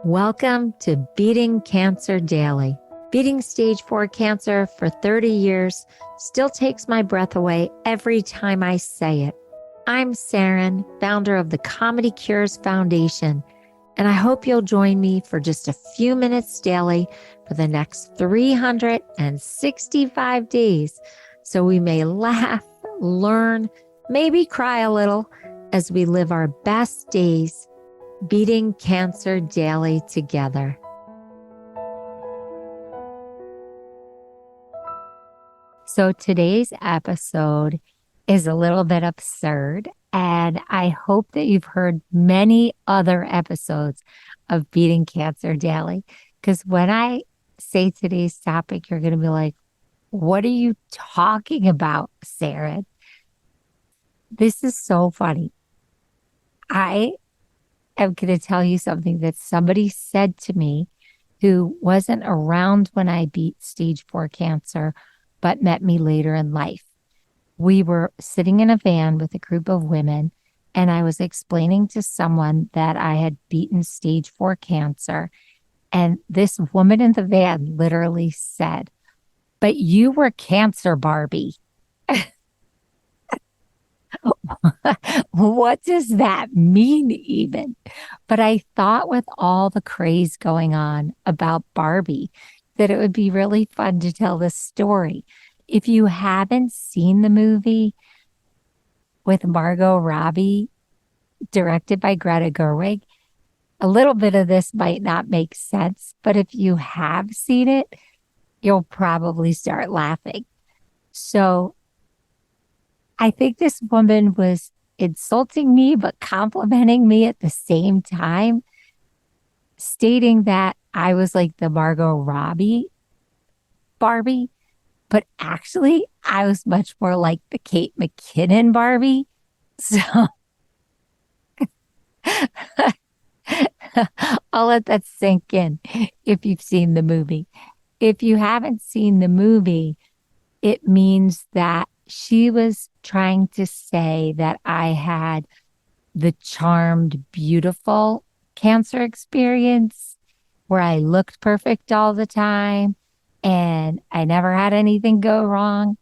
Welcome to Beating Cancer Daily. Beating stage 4 cancer for 30 years still takes my breath away every time I say it. I'm Saranne, founder of the Comedy Cures Foundation, and I hope you'll join me for just a few minutes daily for the next 365 days so we may laugh, learn, maybe cry a little as we live our best days beating cancer daily together. So today's episode is a little bit absurd, and I hope that you've heard many other episodes of Beating Cancer Daily, because when I say today's topic, you're going to be like, what are you talking about, Sarah? This is so funny. I'm going to tell you something that somebody said to me who wasn't around when I beat stage 4 cancer, but met me later in life. We were sitting in a van with a group of women, and I was explaining to someone that I had beaten stage 4 cancer. And this woman in the van literally said, "But you were Cancer Barbie." What does that mean even? But I thought with all the craze going on about Barbie, that it would be really fun to tell this story. If you haven't seen the movie with Margot Robbie, directed by Greta Gerwig, a little bit of this might not make sense, but if you have seen it, you'll probably start laughing. So I think this woman was insulting me, but complimenting me at the same time, stating that I was like the Margot Robbie Barbie, but actually I was much more like the Kate McKinnon Barbie. So I'll let that sink in if you've seen the movie. If you haven't seen the movie, it means that she was trying to say that I had the charmed, beautiful cancer experience where I looked perfect all the time and I never had anything go wrong,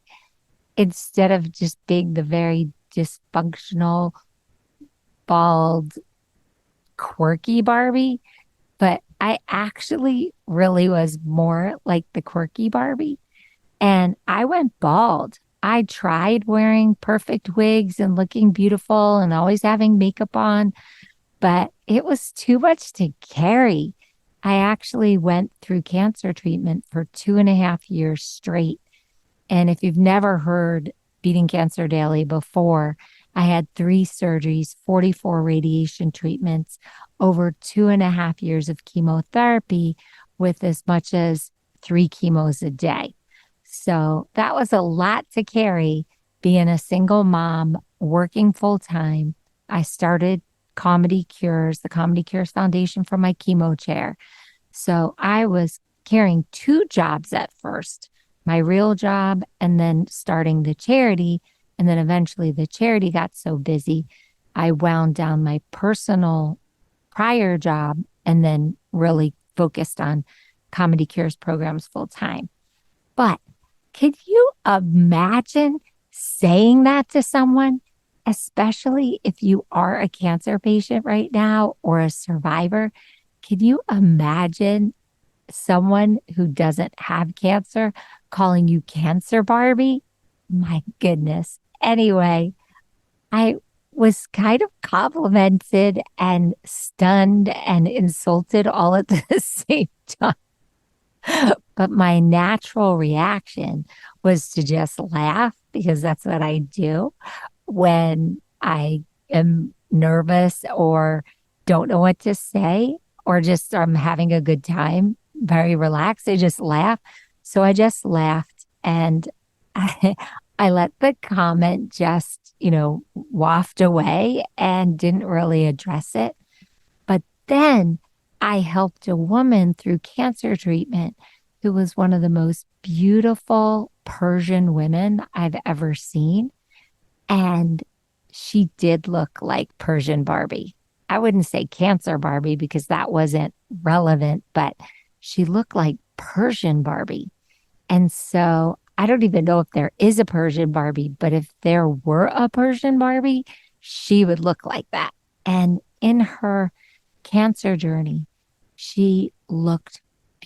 instead of just being the very dysfunctional, bald, quirky Barbie. But I actually really was more like the quirky Barbie. And I went bald. I tried wearing perfect wigs and looking beautiful and always having makeup on, but it was too much to carry. I actually went through cancer treatment for 2.5 years straight. And if you've never heard Beating Cancer Daily before, I had 3 surgeries, 44 radiation treatments, over 2.5 years of chemotherapy with as much as 3 chemos a day. So that was a lot to carry, being a single mom, working full time. I started Comedy Cures, the Comedy Cures Foundation, from my chemo chair. So I was carrying 2 jobs at first, my real job and then starting the charity. And then eventually the charity got so busy, I wound down my personal prior job and then really focused on Comedy Cures programs full time. But could you imagine saying that to someone, especially if you are a cancer patient right now or a survivor? Can you imagine someone who doesn't have cancer calling you Cancer Barbie? My goodness. Anyway, I was kind of complimented and stunned and insulted all at the same time. But my natural reaction was to just laugh, because that's what I do when I am nervous or don't know what to say, or just I'm having a good time, very relaxed. I just laugh. So I just laughed, and I let the comment just, waft away and didn't really address it. But then I helped a woman through cancer treatment who was one of the most beautiful Persian women I've ever seen. And she did look like Persian Barbie. I wouldn't say cancer Barbie because that wasn't relevant, but she looked like Persian Barbie. And so I don't even know if there is a Persian Barbie, but if there were a Persian Barbie, she would look like that. And in her cancer journey, she looked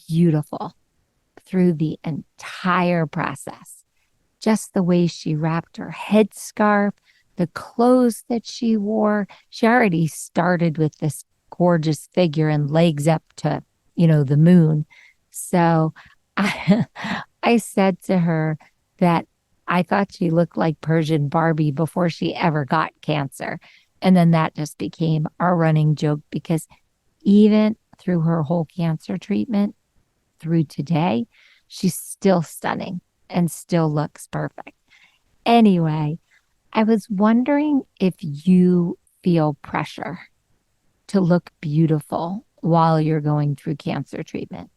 beautiful through the entire process. Just the way she wrapped her headscarf, the clothes that she wore. She already started with this gorgeous figure and legs up to, the moon. So I, I said to her that I thought she looked like Persian Barbie before she ever got cancer. And then that just became our running joke because even through her whole cancer treatment through today, she's still stunning and still looks perfect. Anyway, I was wondering if you feel pressure to look beautiful while you're going through cancer treatment.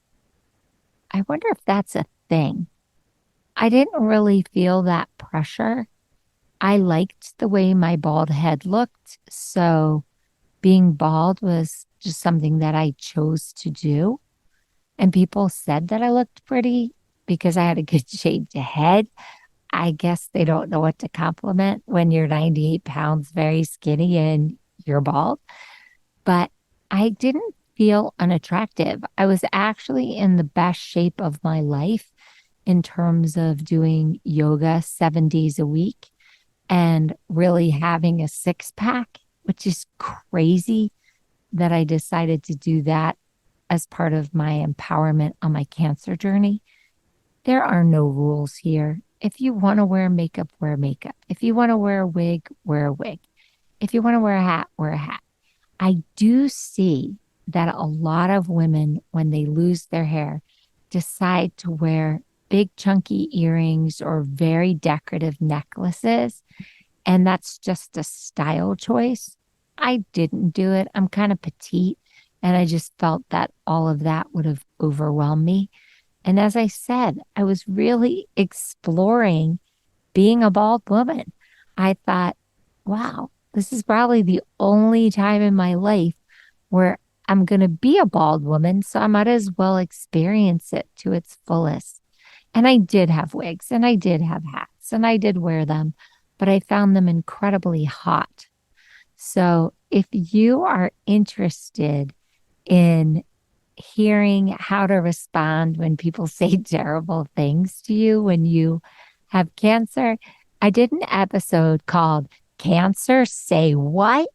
I wonder if that's a thing. I didn't really feel that pressure. I liked the way my bald head looked. So being bald was just something that I chose to do. And people said that I looked pretty because I had a good shaped head. I guess they don't know what to compliment when you're 98 pounds, very skinny, and you're bald. But I didn't feel unattractive. I was actually in the best shape of my life in terms of doing yoga 7 days a week and really having a six pack, which is crazy that I decided to do that as part of my empowerment on my cancer journey. There are no rules here. If you want to wear makeup, wear makeup. If you want to wear a wig, wear a wig. If you want to wear a hat, wear a hat. I do see that a lot of women, when they lose their hair, decide to wear big chunky earrings or very decorative necklaces. And that's just a style choice. I didn't do it. I'm kind of petite. And I just felt that all of that would have overwhelmed me. And as I said, I was really exploring being a bald woman. I thought, wow, this is probably the only time in my life where I'm going to be a bald woman. So I might as well experience it to its fullest. And I did have wigs and I did have hats and I did wear them, but I found them incredibly hot. So if you are interested in hearing how to respond when people say terrible things to you when you have cancer, I did an episode called Cancer Say What?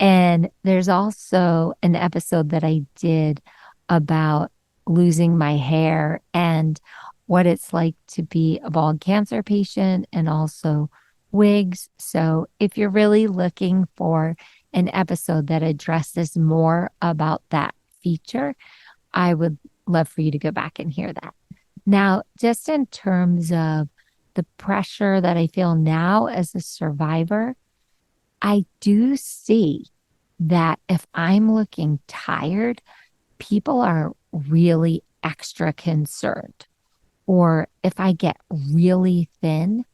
And there's also an episode that I did about losing my hair and what it's like to be a bald cancer patient and also wigs. So if you're really looking for an episode that addresses more about that feature, I would love for you to go back and hear that. Now, just in terms of the pressure that I feel now as a survivor, I do see that if I'm looking tired, people are really extra concerned. Or if I get really thin,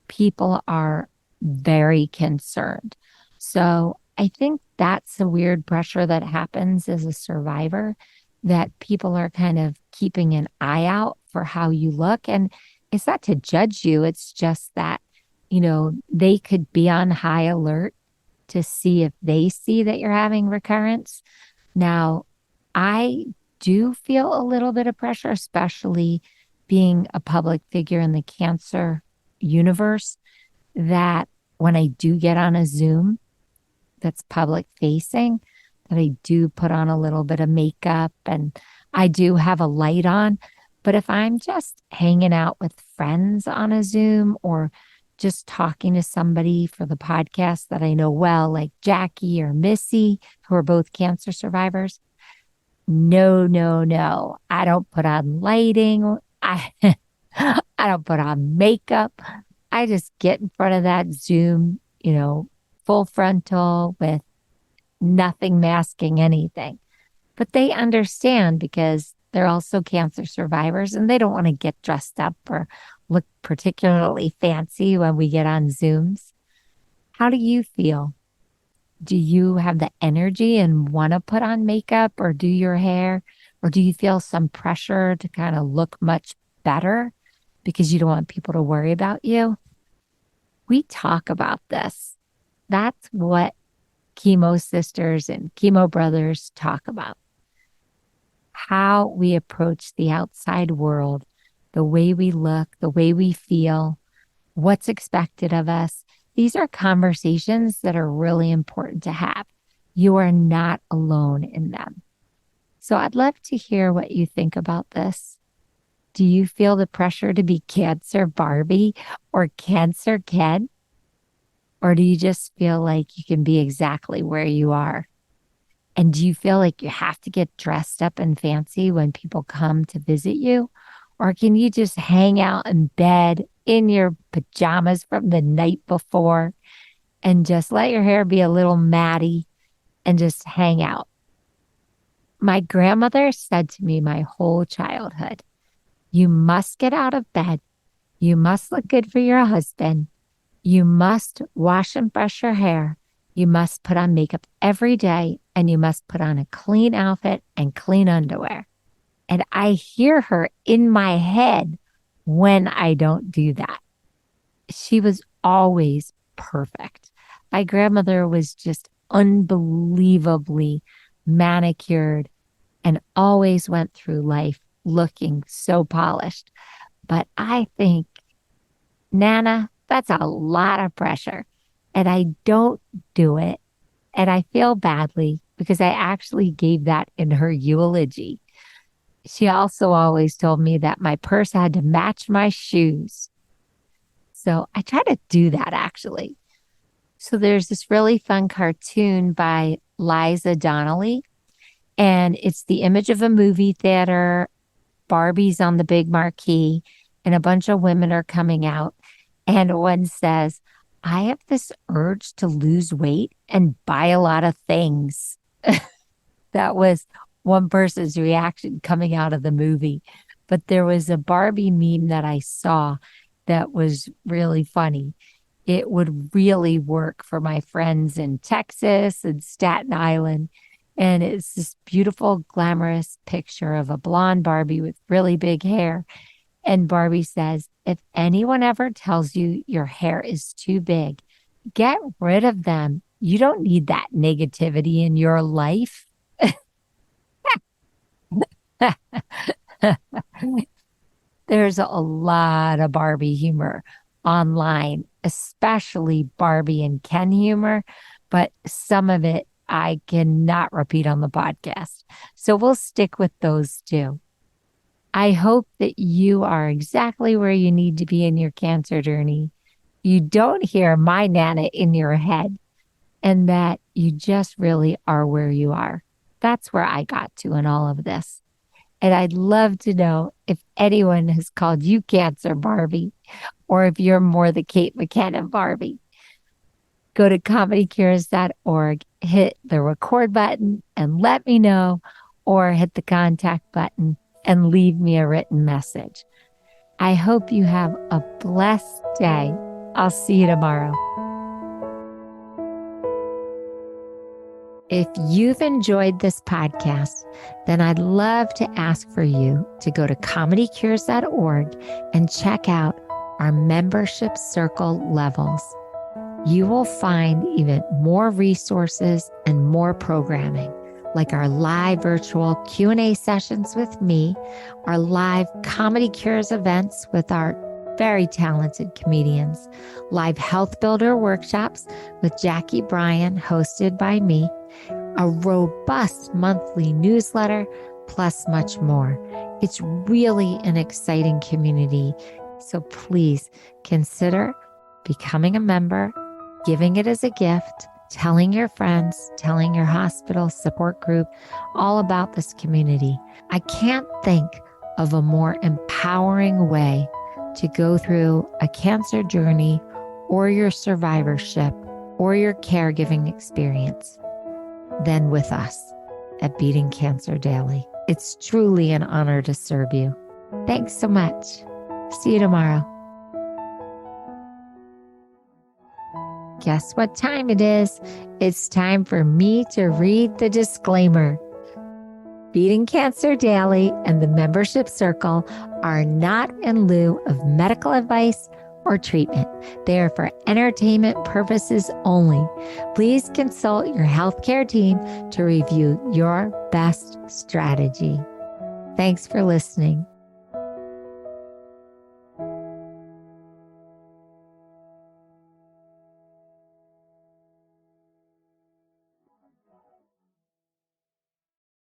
people are very concerned. So I think that's a weird pressure that happens as a survivor, that people are kind of keeping an eye out for how you look. And it's not to judge you. It's just that, they could be on high alert to see if they see that you're having recurrence. Now, I do feel a little bit of pressure, especially being a public figure in the cancer universe, that when I do get on a Zoom that's public facing, that I do put on a little bit of makeup and I do have a light on. But if I'm just hanging out with friends on a Zoom or just talking to somebody for the podcast that I know well, like Jackie or Missy, who are both cancer survivors, no, no, no. I don't put on lighting. I don't put on makeup. I just get in front of that Zoom, full frontal with nothing masking anything. But they understand because they're also cancer survivors and they don't want to get dressed up or look particularly fancy when we get on Zooms. How do you feel? Do you have the energy and want to put on makeup or do your hair? Or do you feel some pressure to kind of look much better because you don't want people to worry about you? We talk about this. That's what chemo sisters and chemo brothers talk about. How we approach the outside world, the way we look, the way we feel, what's expected of us. These are conversations that are really important to have. You are not alone in them. So I'd love to hear what you think about this. Do you feel the pressure to be Cancer Barbie or Cancer Ken? Or do you just feel like you can be exactly where you are? And do you feel like you have to get dressed up and fancy when people come to visit you? Or can you just hang out in bed in your pajamas from the night before and just let your hair be a little matty and just hang out? My grandmother said to me my whole childhood, you must get out of bed. You must look good for your husband. You must wash and brush your hair. You must put on makeup every day, and you must put on a clean outfit and clean underwear. And I hear her in my head when I don't do that. She was always perfect. My grandmother was just unbelievably manicured and always went through life looking so polished. But I think, Nana, that's a lot of pressure. And I don't do it. And I feel badly because I actually gave that in her eulogy. She also always told me that my purse had to match my shoes. So I try to do that actually. So there's this really fun cartoon by Liza Donnelly, and it's the image of a movie theater. Barbie's on the big marquee, and a bunch of women are coming out. And one says, I have this urge to lose weight and buy a lot of things. That was one person's reaction coming out of the movie. But there was a Barbie meme that I saw that was really funny. It would really work for my friends in Texas and Staten Island. And it's this beautiful, glamorous picture of a blonde Barbie with really big hair. And Barbie says, if anyone ever tells you your hair is too big, get rid of them. You don't need that negativity in your life. There's a lot of Barbie humor online, especially Barbie and Ken humor, but some of it I cannot repeat on the podcast. So we'll stick with those two. I hope that you are exactly where you need to be in your cancer journey. You don't hear my Nana in your head, and that you just really are where you are. That's where I got to in all of this. And I'd love to know if anyone has called you Cancer Barbie, or if you're more the Kate McKinnon Barbie. Go to comedycures.org, hit the record button and let me know, or hit the contact button and leave me a written message. I hope you have a blessed day. I'll see you tomorrow. If you've enjoyed this podcast, then I'd love to ask for you to go to comedycures.org and check out our membership circle levels. You will find even more resources and more programming, like our live virtual Q&A sessions with me, our live Comedy Cures events with our very talented comedians, live health builder workshops with Jackie Bryan, hosted by me, a robust monthly newsletter, plus much more. It's really an exciting community. So please consider becoming a member, giving it as a gift, telling your friends, telling your hospital support group all about this community. I can't think of a more empowering way to go through a cancer journey or your survivorship or your caregiving experience than with us at Beating Cancer Daily. It's truly an honor to serve you. Thanks so much. See you tomorrow. guess what time it is? It's time for me to read the disclaimer. Beating Cancer Daily and the membership circle are not in lieu of medical advice or treatment. They are for entertainment purposes only. Please consult your healthcare team to review your best strategy. Thanks for listening.